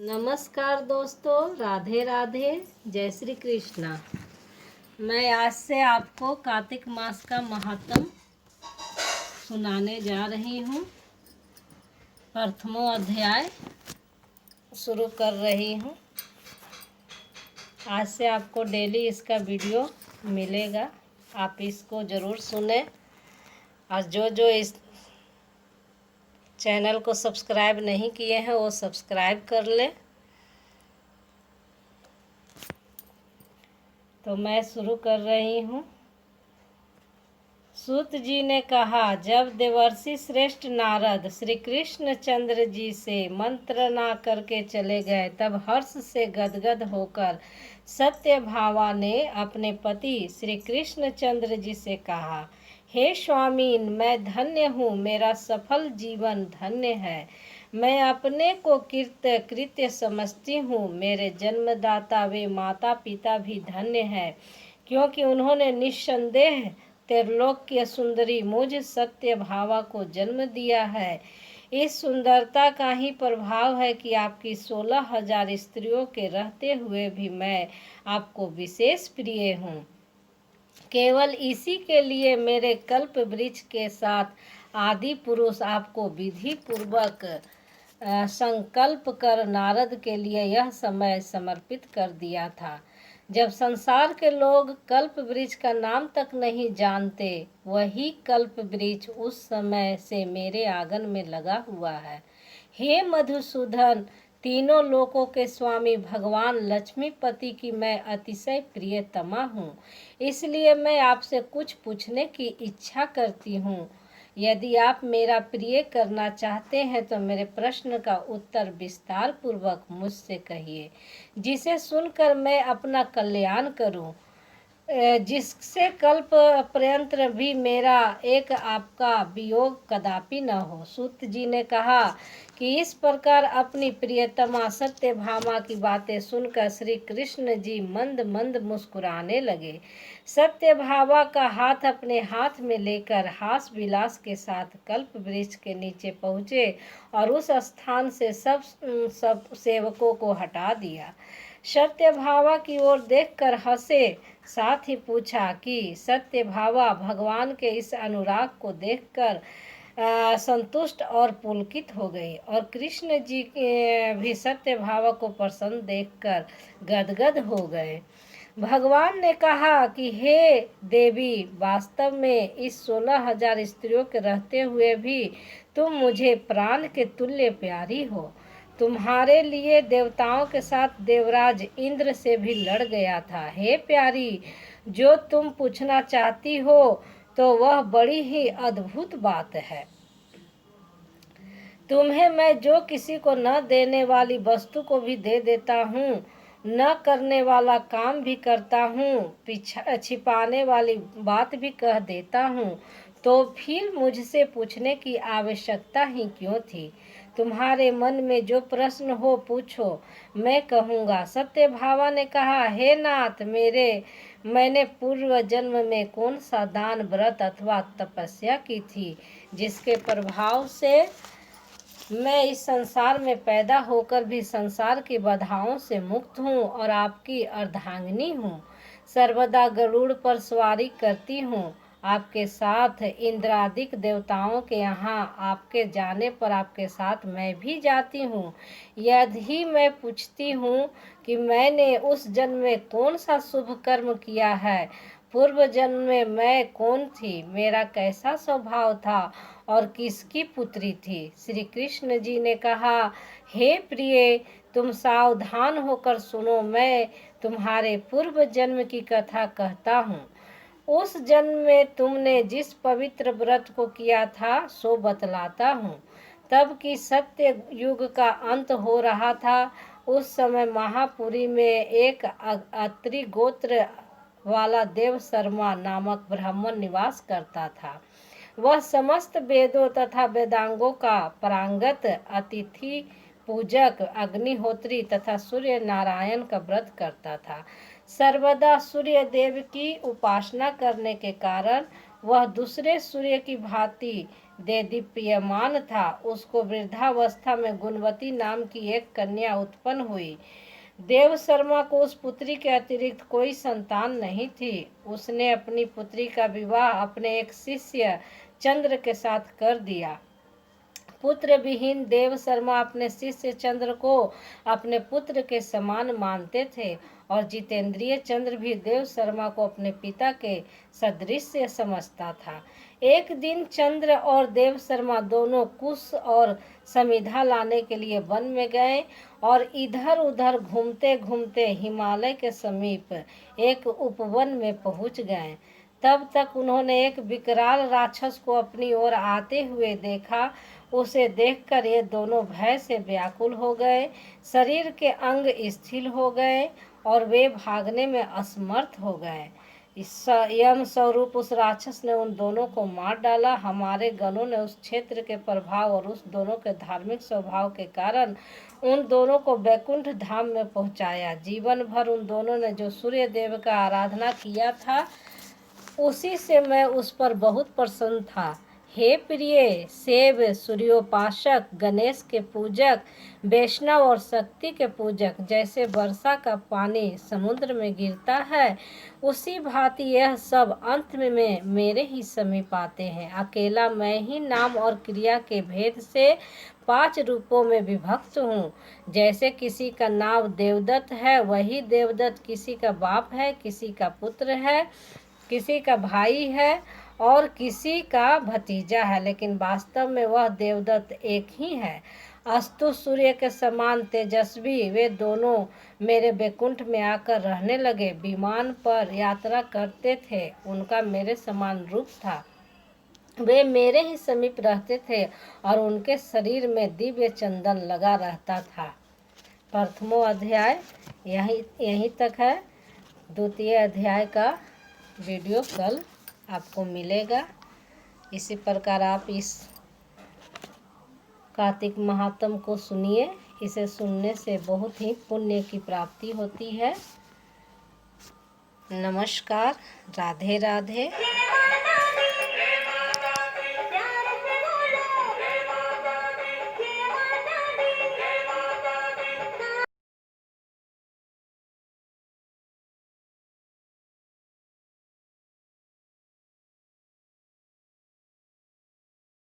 नमस्कार दोस्तों, राधे राधे, जय श्री कृष्णा। मैं आज से आपको कार्तिक मास का महात्म सुनाने जा रही हूँ। प्रथमो अध्याय शुरू कर रही हूँ। आज से आपको डेली इसका वीडियो मिलेगा, आप इसको ज़रूर सुने। और जो इस चैनल को सब्सक्राइब नहीं किए हैं वो सब्सक्राइब कर लें। तो मैं शुरू कर रही हूँ। सूत जी ने कहा, जब देवर्षि श्रेष्ठ नारद श्री कृष्ण चंद्र जी से मंत्रणा करके चले गए, तब हर्ष से गदगद होकर सत्यभामा ने अपने पति श्री कृष्ण चंद्र जी से कहा, हे स्वामीन, मैं धन्य हूँ, मेरा सफल जीवन धन्य है। मैं अपने को कृत्य समझती हूँ। मेरे जन्मदाता वे माता पिता भी धन्य हैं, क्योंकि उन्होंने निस्संदेह त्रैलोक्य सुंदरी मुझ सत्यभामा को जन्म दिया है। इस सुंदरता का ही प्रभाव है कि आपकी 16,000 स्त्रियों के रहते हुए भी मैं आपको विशेष प्रिय हूँ। केवल इसी के लिए मेरे कल्प वृक्ष के साथ आदि पुरुष आपको विधि पूर्वक संकल्प कर नारद के लिए यह समय समर्पित कर दिया था। जब संसार के लोग कल्प वृक्ष का नाम तक नहीं जानते, वही कल्प वृक्ष उस समय से मेरे आंगन में लगा हुआ है। हे मधुसूदन, तीनों लोकों के स्वामी भगवान लक्ष्मीपति की मैं अतिशय प्रियतमा हूँ, इसलिए मैं आपसे कुछ पूछने की इच्छा करती हूँ। यदि आप मेरा प्रिय करना चाहते हैं तो मेरे प्रश्न का उत्तर विस्तार पूर्वक मुझसे कहिए, जिसे सुनकर मैं अपना कल्याण करूं, जिससे कल्प पर्यंत भी मेरा एक आपका वियोग कदापि न हो। सूत जी ने कहा कि इस प्रकार अपनी प्रियतमा सत्यभामा की बातें सुनकर श्री कृष्ण जी मंद मंद मुस्कुराने लगे। सत्यभामा का हाथ अपने हाथ में लेकर हास विलास के साथ कल्प वृक्ष के नीचे पहुँचे और उस स्थान से सब सेवकों को हटा दिया। सत्यभामा की ओर देखकर हंसे, साथ ही पूछा कि सत्यभामा भगवान के इस अनुराग को देखकर संतुष्ट और पुलकित हो गई, और कृष्ण जी भी सत्यभामा को प्रसन्न देखकर गदगद हो गए। भगवान ने कहा कि हे देवी, वास्तव में इस 16,000 स्त्रियों के रहते हुए भी तुम मुझे प्राण के तुल्य प्यारी हो। तुम्हारे लिए देवताओं के साथ देवराज इंद्र से भी लड़ गया था। हे प्यारी, जो तुम पूछना चाहती हो तो वह बड़ी ही अद्भुत बात है। तुम्हें मैं जो किसी को न देने वाली वस्तु को भी दे देता हूँ, न करने वाला काम भी करता हूँ, छिपाने वाली बात भी कह देता हूँ, तो फिर मुझसे पूछने की आवश्यकता ही क्यों थी? तुम्हारे मन में जो प्रश्न हो पूछो, मैं कहूँगा। सत्यभामा ने कहा, हे नाथ, मैंने पूर्व जन्म में कौन सा दान, व्रत अथवा तपस्या की थी, जिसके प्रभाव से मैं इस संसार में पैदा होकर भी संसार की बाधाओं से मुक्त हूँ और आपकी अर्धांगिनी हूँ। सर्वदा गरुड़ पर सवारी करती हूँ। आपके साथ इंद्रादिक देवताओं के यहाँ आपके जाने पर आपके साथ मैं भी जाती हूँ। यदि मैं पूछती हूँ कि मैंने उस जन्म में कौन सा शुभ कर्म किया है, पूर्व जन्म में मैं कौन थी, मेरा कैसा स्वभाव था और किसकी पुत्री थी? श्री कृष्ण जी ने कहा, हे प्रिय, तुम सावधान होकर सुनो। मैं तुम्हारे पूर्व जन्म की कथा कहता हूँ। उस जन्म में तुमने जिस पवित्र व्रत को किया था सो बतलाता हूँ। तब की सत्य युग का अंत हो रहा था। उस समय महापुरी में एक अत्रि गोत्र वाला देव शर्मा नामक ब्राह्मण निवास करता था। वह समस्त वेदों तथा वेदांगों का पारंगत, अतिथि पूजक, अग्निहोत्री तथा सूर्य नारायण का व्रत करता था। सर्वदा सूर्य देव की उपासना करने के कारण वह दूसरे सूर्य की भांति देदीप्यमान था। उसको वृद्धावस्था में गुणवती नाम की एक कन्या उत्पन्न हुई। देव शर्मा को उस पुत्री के अतिरिक्त कोई संतान नहीं थी। उसने अपनी पुत्री का विवाह अपने एक शिष्य चंद्र के साथ कर दिया। पुत्र विहीन देव शर्मा अपने शिष्य चंद्र को अपने पुत्र के समान मानते थे और जितेंद्रिय चंद्र भी देव शर्मा को अपने पिता के सदृश समझता था। एक दिन चंद्र और देव शर्मा दोनों कुश और समिधा लाने के लिए वन में गए और इधर उधर घूमते घूमते हिमालय के समीप एक उपवन में पहुंच गए। तब तक उन्होंने एक विकराल राक्षस को अपनी ओर आते हुए देखा। उसे देखकर ये दोनों भय से व्याकुल हो गए, शरीर के अंग स्थिर हो गए और वे भागने में असमर्थ हो गए। यम स्वरूप उस राक्षस ने उन दोनों को मार डाला। हमारे गणों ने उस क्षेत्र के प्रभाव और उस दोनों के धार्मिक स्वभाव के कारण उन दोनों को वैकुंठ धाम में पहुंचाया। जीवन भर उन दोनों ने जो सूर्य देव का आराधना किया था, उसी से मैं उस पर बहुत प्रसन्न था। हे प्रिय, शिव सूर्योपासक, गणेश के पूजक, वैष्णव और शक्ति के पूजक, जैसे वर्षा का पानी समुद्र में गिरता है, उसी भांति यह सब अंत में मेरे ही समीप आते हैं। अकेला मैं ही नाम और क्रिया के भेद से 5 रूपों में विभक्त हूँ। जैसे किसी का नाम देवदत्त है, वही देवदत्त किसी का बाप है, किसी का पुत्र है, किसी का भाई है और किसी का भतीजा है, लेकिन वास्तव में वह देवदत्त एक ही है। अस्तु सूर्य के समान तेजस्वी वे दोनों मेरे वैकुंठ में आकर रहने लगे। विमान पर यात्रा करते थे, उनका मेरे समान रूप था। वे मेरे ही समीप रहते थे और उनके शरीर में दिव्य चंदन लगा रहता था। प्रथमो अध्याय यहीं तक है। द्वितीय अध्याय का वीडियो कल आपको मिलेगा। इसी प्रकार आप इस कार्तिक महात्म को सुनिए। इसे सुनने से बहुत ही पुण्य की प्राप्ति होती है। नमस्कार, राधे राधे।